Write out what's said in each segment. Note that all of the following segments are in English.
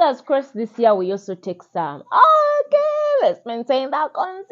Fingers crossed this year we also take some. Okay, let's maintain that consistency.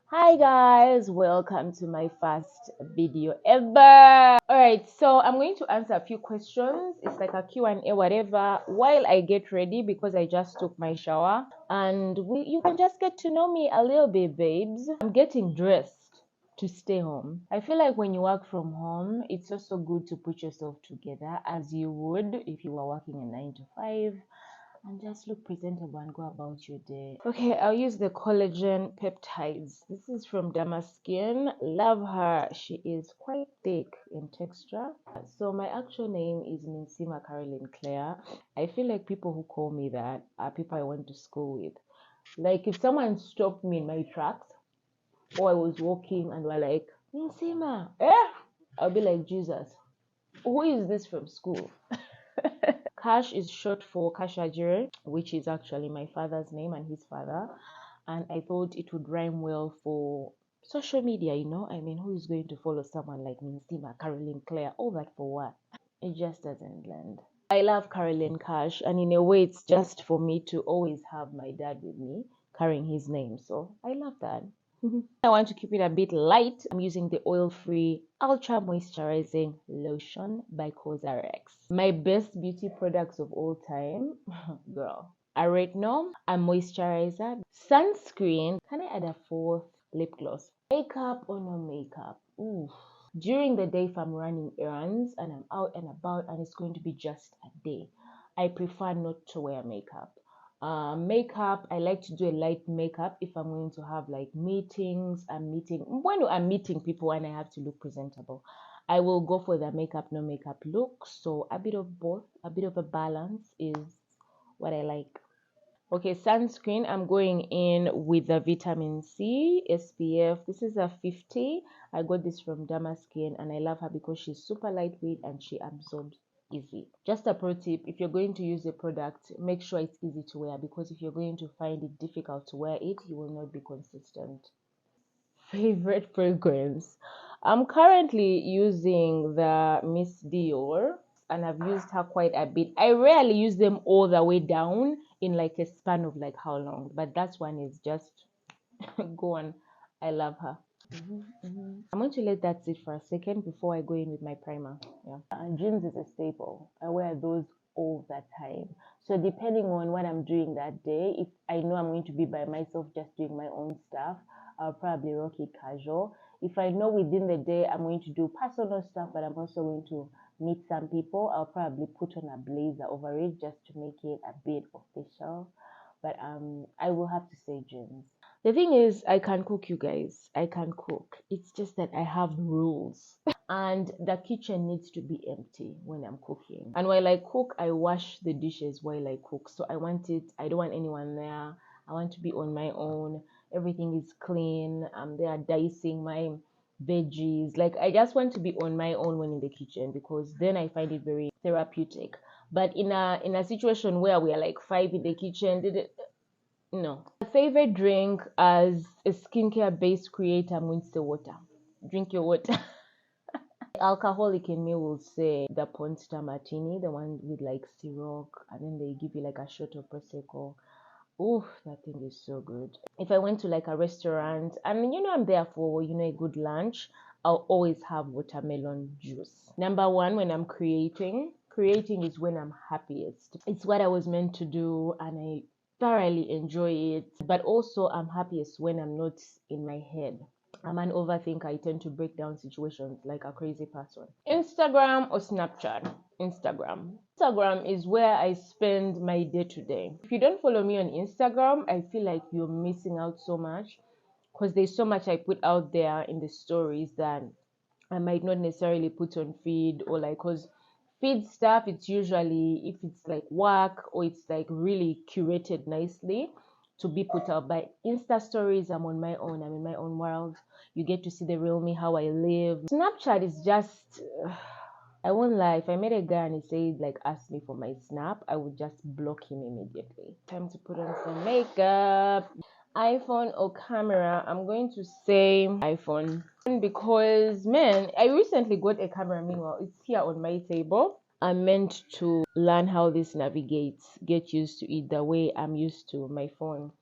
Hi guys, welcome to my first video ever. All right, so I'm going to answer a few questions. It's like a Q&A whatever while I get ready because I just took my shower, and you can just get to know me a little bit, babes. I'm getting dressed to stay home. I feel like when you work from home, it's also good to put yourself together as you would if you were working a 9 to 5. And just look presentable and go about your day. Okay, I'll use the Collagen peptides. This is from Dermaskin. Love her. She is quite thick in texture. So my actual name is Minsima Caroline Claire. I feel like people who call me that are people I went to school with. Like if someone stopped me in my tracks or I was walking and were like, Minsima, I'll be like, Jesus, who is this from school? Cash is short for Kashajire, which is actually my father's name and his father. And I thought it would rhyme well for social media, you know? I mean, who is going to follow someone like Minsima, Caroline Claire? All that for what? It just doesn't blend. I love Caroline Cash, and in a way, it's just for me to always have my dad with me carrying his name. So I love that. I want to keep it a bit light. I'm using the oil-free ultra moisturizing lotion by CosRx. My best beauty products of all time, girl. A retinol, a moisturizer, sunscreen. Can I add a fourth? Lip gloss. Makeup or no makeup? Ooh. During the day, if I'm running errands and I'm out and about and it's going to be just a day, I prefer not to wear makeup. Makeup, I like to do a light makeup if I'm going to have like meetings. I'm meeting people and I have to look presentable. I will go for the makeup, no makeup look. So a bit of both, a bit of a balance is what I like. Okay, sunscreen, I'm going in with the vitamin C SPF. This is a 50. I got this from Dermaskin and I love her because she's super lightweight and she absorbs easy. Just a pro tip, if you're going to use a product, make sure it's easy to wear, because if you're going to find it difficult to wear it, you will not be consistent. Favorite fragrance, I'm currently using the Miss Dior and I've used her quite a bit. I rarely use them all the way down in like a span of like how long, but that one is just go on. I love her. I'm going to let that sit for a second before I go in with my primer. Yeah, and jeans is a staple. I wear those all the time. So depending on what I'm doing that day, if I know I'm going to be by myself just doing my own stuff, I'll probably rock it casual. If I know within the day I'm going to do personal stuff, but I'm also going to meet some people, I'll probably put on a blazer over it just to make it a bit official. But I will have to say jeans. The thing is, I can cook, you guys. I can cook. It's just that I have rules. And the kitchen needs to be empty when I'm cooking. And while I cook, I wash the dishes while I cook. So I don't want anyone there. I want to be on my own. Everything is clean. I'm there dicing my veggies. Like, I just want to be on my own when in the kitchen, because then I find it very therapeutic. But in a situation where we are like 5 in the kitchen, no. My favorite drink as a skincare based creator, I'm going to say water. Drink your water. Alcoholic in me will say the Ponsta Martini, the one with like Ciroc, and then they give you like a shot of Prosecco. Oh, that thing is so good. If I went to like a restaurant and I'm there for a good lunch, I'll always have watermelon juice. Number one, when I'm creating is when I'm happiest. It's what I was meant to do and I thoroughly enjoy it. But also I'm happiest when I'm not in my head. I'm an overthinker. I tend to break down situations like a crazy person. Instagram or Snapchat? Instagram is where I spend my day to day. If you don't follow me on Instagram, I feel like you're missing out so much, because there's so much I put out there in the stories that I might not necessarily put on feed, or like, because feed stuff, it's usually if it's like work or it's like really curated nicely to be put out. By Insta stories, I'm on my own. I'm in my own world. You get to see the real me, how I live. Snapchat is just I won't lie, if I met a guy and he said like ask me for my snap, I would just block him immediately. Time to put on some makeup. iPhone or camera? I'm going to say iPhone, because man, I recently got a camera. Meanwhile, it's here on my table. I'm meant to learn how this navigates, get used to it the way I'm used to my phone.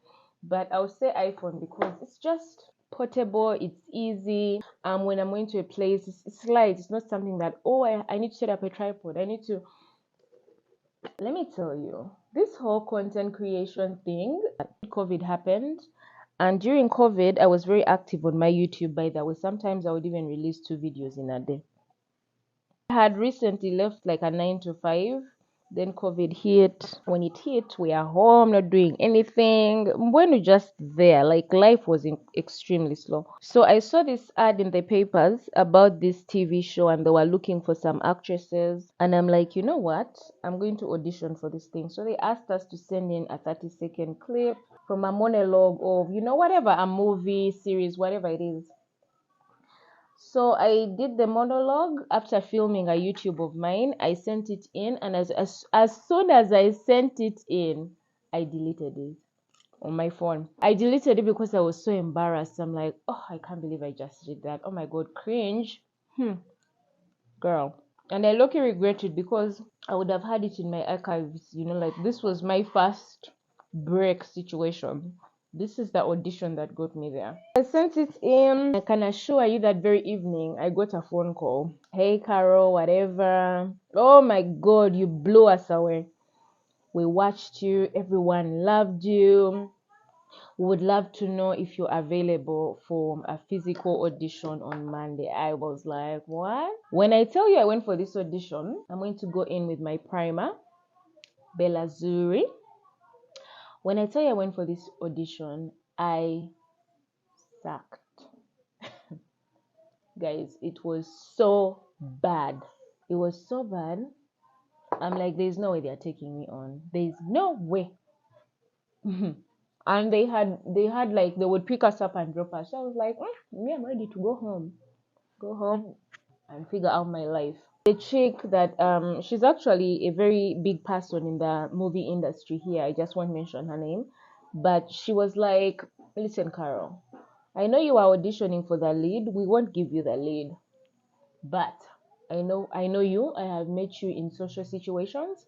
But I'll say iPhone because it's just portable, it's easy. When I'm going to a place, it's light. It's not something that, oh, I need to set up a tripod. I need to. Let me tell you, this whole content creation thing, COVID happened. And during COVID, I was very active on my YouTube, by the way. Sometimes I would even release 2 videos in a day. I had recently left like a 9 to 5. Then COVID hit. When it hit, we are home, not doing anything. When we just there, like life was extremely slow. So I saw this ad in the papers about this TV show, and they were looking for some actresses. And I'm like, you know what? I'm going to audition for this thing. So they asked us to send in a 30-second clip from a monologue of, whatever, a movie, series, whatever it is. So I did the monologue after filming a YouTube of mine. I sent it in, and as soon as I sent it in, I deleted it on my phone. I deleted it because I was so embarrassed. I'm like, oh, I can't believe I just did that. Oh my god, cringe. Girl. And I luckily regret it because I would have had it in my archives, like this was my first break situation. This is the audition that got me there. I sent it in. I can assure you that very evening, I got a phone call. Hey, Carol, whatever. Oh my God, you blew us away. We watched you. Everyone loved you. We would love to know if you're available for a physical audition on Monday. I was like, what? When I tell you I went for this audition, I'm going to go in with my primer, BELLAZURI. When I tell you I went for this audition, I sucked. Guys, it was so bad. It was so bad. I'm like, there's no way they're taking me on. There's no way. And they had like, they would pick us up and drop us. So I was like, me, I'm ready to go home and figure out my life. The chick that she's actually a very big person in the movie industry here. I just won't mention her name, but she was like, listen, Carol, I know you are auditioning for the lead. We won't give you the lead, but I know you. I have met you in social situations.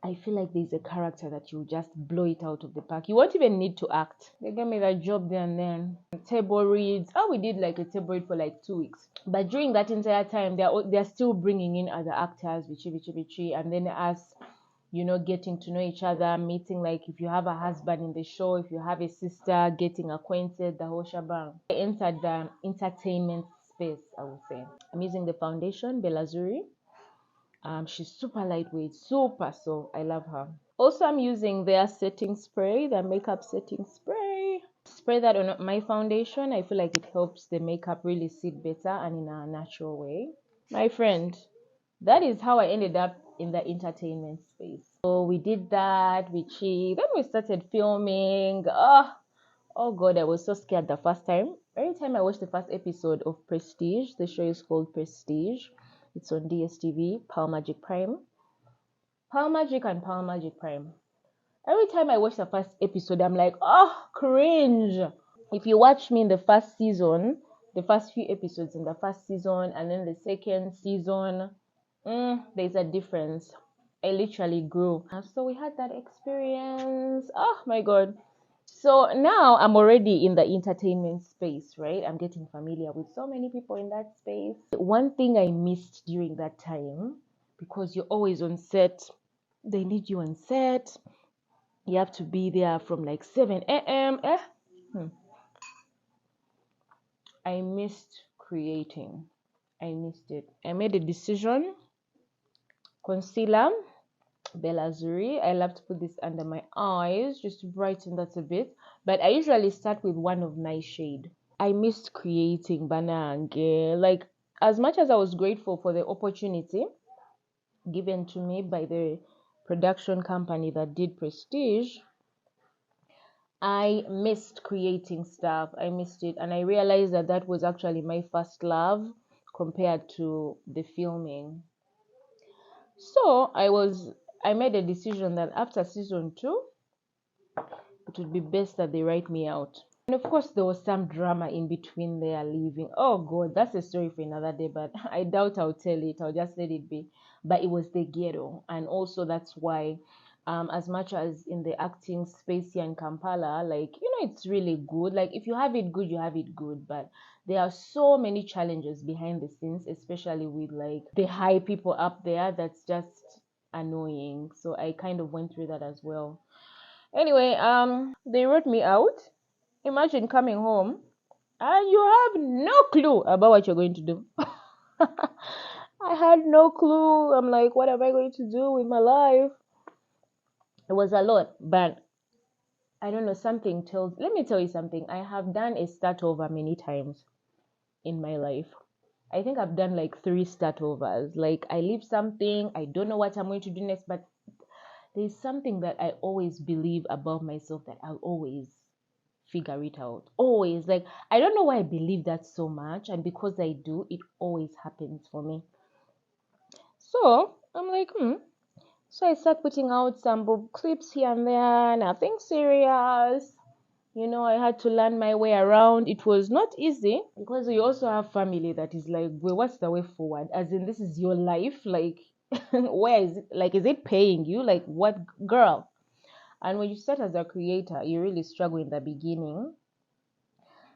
I feel like there's a character that you just blow it out of the park. You won't even need to act. They gave me that job there and then. Table reads. Oh, we did like a table read for like 2 weeks. But during that entire time, they're still bringing in other actors, bichi, and then us, getting to know each other, meeting, like if you have a husband in the show, if you have a sister, getting acquainted, the whole shebang. I entered the entertainment space, I would say. I'm using the foundation, BELLAZURI. She's super lightweight, super, so I love her. Also, I'm using their setting spray, their makeup setting spray. Spray that on my foundation. I feel like it helps the makeup really sit better and in a natural way. My friend, that is how I ended up in the entertainment space. So we did that, then we started filming. Oh God, I was so scared the first time. Every time I watched the first episode of Prestige, the show is called Prestige. It's on DSTV, Pearl Magic Prime. Pearl Magic and Pearl Magic Prime. Every time I watch the first episode, I'm like, oh, cringe. If you watch me in the first season, the first few episodes in the first season, and then the second season, there's a difference. I literally grew. So we had that experience. Oh my God. So now I'm already in the entertainment space, right? I'm getting familiar with so many people in that space. One thing I missed during that time, because you're always on set, they need you on set. You have to be there from like 7 a.m. I missed creating. I missed it. I made a decision. Concealer, BELLAZURI. I love to put this under my eyes just to brighten that a bit. But I usually start with one of my shade. I missed creating banana. Like, as much as I was grateful for the opportunity given to me by the production company that did Prestige, I missed creating stuff. I missed it. And I realized that that was actually my first love compared to the filming. So I made a decision that after season 2, it would be best that they write me out. And of course, there was some drama in between their leaving. Oh God, that's a story for another day, but I doubt I'll tell it. I'll just let it be. But it was the ghetto. And also that's why, as much as in the acting space here in Kampala, like, it's really good. Like, if you have it good, you have it good. But there are so many challenges behind the scenes, especially with like the high people up there. That's just annoying. So I kind of went through that as well. Anyway, they wrote me out. Imagine coming home and you have no clue about what you're going to do. I had no clue. I'm like, what am I going to do with my life? It was a lot, but I don't know. Let me tell you something. I have done a start over many times in my life. I think I've done like 3 start overs. Like, I leave something, I don't know what I'm going to do next, but there's something that I always believe about myself, that I'll always figure it out. Always. Like, I don't know why I believe that so much, and because I do, it always happens for me. So I'm like, So I start putting out some boob clips here and there, nothing serious. I had to learn my way around. It was not easy because we also have family that is like, well, what's the way forward? As in, this is your life. Like, where is it? Like, is it paying you? Like, what, girl? And when you start as a creator, you really struggle in the beginning.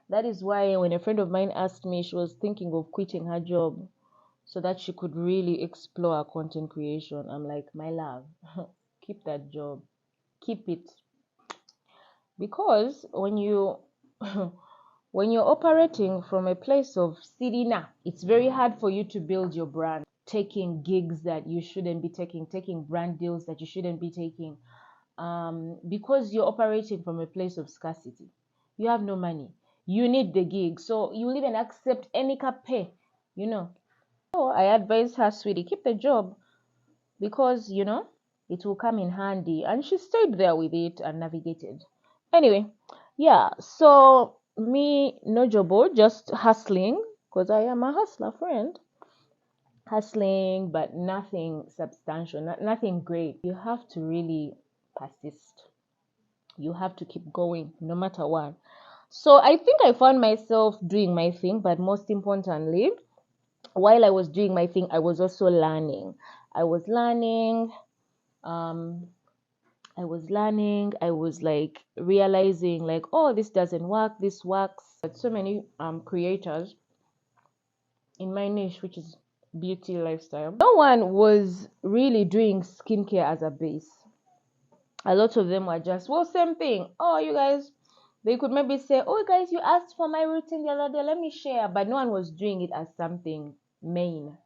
That is why when a friend of mine asked me, she was thinking of quitting her job so that she could really explore her content creation. I'm like, my love, keep that job. Keep it. Because when you when you're operating from a place of sidina, it's very hard for you to build your brand, taking gigs that you shouldn't be taking brand deals that you shouldn't be taking. Because you're operating from a place of scarcity. You have no money. You need the gig. So you will even accept any pay, So I advise her, sweetie, keep the job because, it will come in handy. And she stayed there with it and navigated. Anyway, yeah, so me, no jobo, just hustling because I am a hustler friend. Hustling, but nothing substantial, nothing great. You have to really persist. You have to keep going no matter what. So I think I found myself doing my thing, but most importantly, while I was doing my thing, I was also learning. I was learning. I was like realizing like, oh, this doesn't work, this works. But so many creators in my niche, which is beauty lifestyle, no one was really doing skincare as a base. A lot of them were just, well, same thing. Oh, you guys, they could maybe say, oh, guys, you asked for my routine the other day, let me share. But no one was doing it as something main.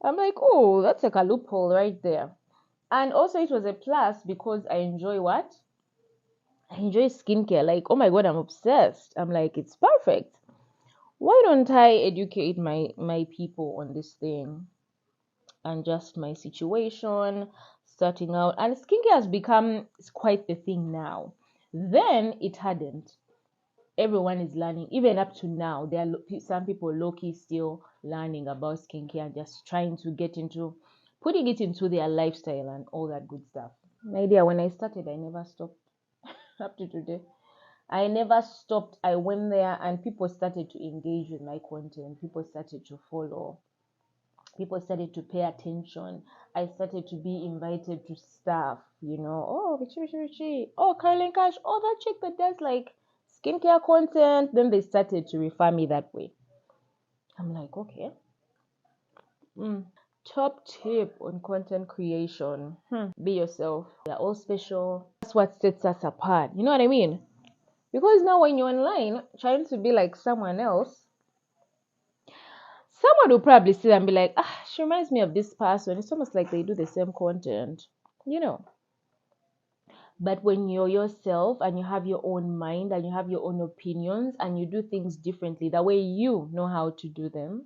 I'm like, oh, that's like a loophole right there. And also it was a plus because I enjoy what? I enjoy skincare. Like, oh my God, I'm obsessed. I'm like, it's perfect. Why don't I educate my people on this thing and just my situation starting out? And skincare has become quite the thing now. Then it hadn't. Everyone is learning. Even up to now, there are some people low-key still learning about skincare and just trying to get into putting it into their lifestyle and all that good stuff. My dear, when I started, I never stopped. Up to today, I never stopped. I went there and people started to engage with my content. People started to follow. People started to pay attention. I started to be invited to stuff, Oh, Richie. Oh, Caroline Cash. Oh, that chick that does like skincare content. Then they started to refer me that way. I'm like, okay. Top tip on content creation. Be yourself. We're all special. That's what sets us apart. You know what I mean? Because now when you're online trying to be like someone else, someone will probably see and be like, she reminds me of this person. It's almost like they do the same content, But when you're yourself and you have your own mind and you have your own opinions and you do things differently, the way you know how to do them,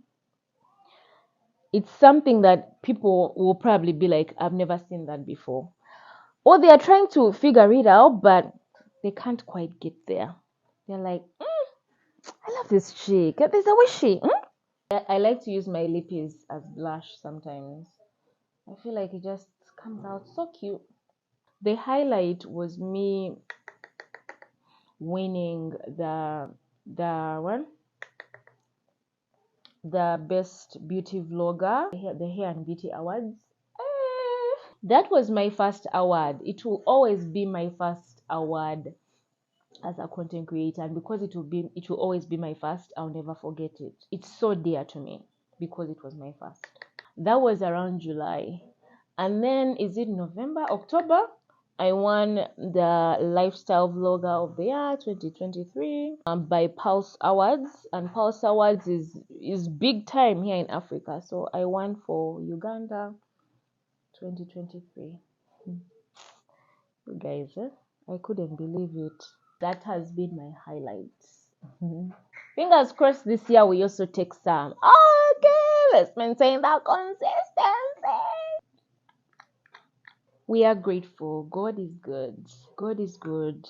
it's something that people will probably be like, I've never seen that before. Or they are trying to figure it out, but they can't quite get there. They're like, I love this chick. There's a way she. I like to use my lippies as blush sometimes. I feel like it just comes out so cute. The highlight was me winning the best beauty vlogger, the hair and beauty awards. That was my first award. It will always be my first award as a content creator, and because it will always be my first, I'll never forget it. It's so dear to me because it was my first. That was around July. And then is it November, October? I won the Lifestyle Vlogger of the Year 2023 by Pulse Awards, and Pulse Awards is big time here in Africa. So I won for Uganda 2023. You guys, I couldn't believe it. That has been my highlights. Fingers crossed this year we also take some. Okay, let's maintain that consistency. We are grateful. God is good. God is good.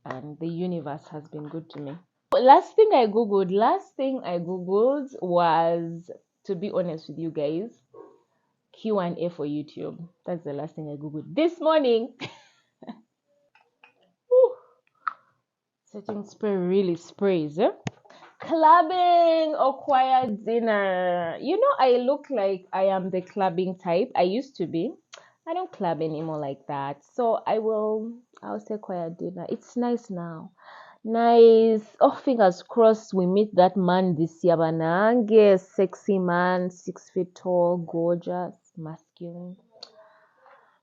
And the universe has been good to me. Last thing I googled was, to be honest with you guys, Q&A for YouTube. That's the last thing I googled this morning. Setting spray really sprays. Clubbing or quiet dinner. You know, I look like I am the clubbing type. I used to be. I don't club anymore like that. So I'll say quiet dinner. It's nice now. Nice. Oh, fingers crossed we meet that man this year. Banange, sexy man, 6 feet tall, gorgeous, masculine.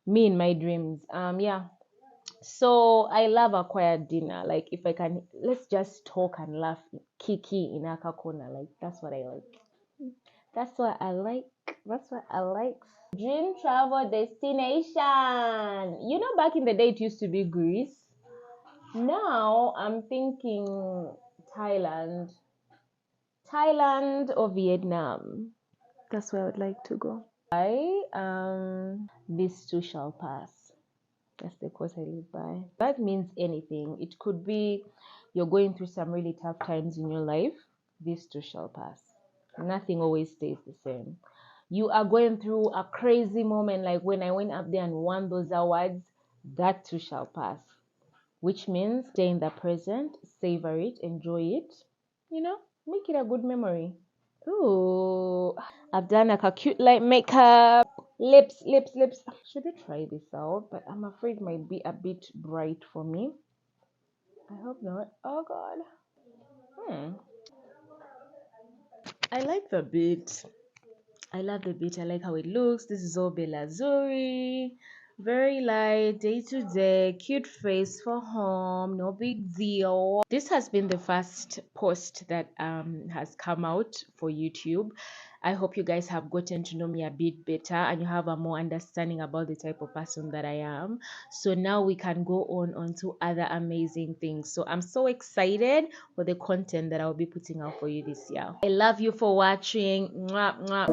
Me in my dreams. Yeah. So I love a quiet dinner. Like if I can, let's just talk and laugh, kiki in a corner. Like that's what I like. That's what I like. That's what I like. Dream travel destination. You know, back in the day it used to be Greece. Now I'm thinking Thailand. Thailand or Vietnam. That's where I would like to go. This too shall pass. That's the quote I live by. That means anything. It could be you're going through some really tough times in your life. This too shall pass. Nothing always stays the same. You are going through a crazy moment, like when I went up there and won those awards. That too shall pass. Which means stay in the present, savor it, enjoy it. You know, make it a good memory. Ooh, I've done like a cute light makeup. Lips. Should I try this out? But I'm afraid it might be a bit bright for me. I hope not. Oh God. I like the bit. I love the bit. I like how it looks. This is all BELLAZURI. Very light, day to day, cute face for home, no big deal. This has been the first post that has come out for YouTube. I hope you guys have gotten to know me a bit better and you have a more understanding about the type of person that I am. So now we can go on to other amazing things. So I'm so excited for the content that I'll be putting out for you this year. I love you for watching. Mwah, mwah.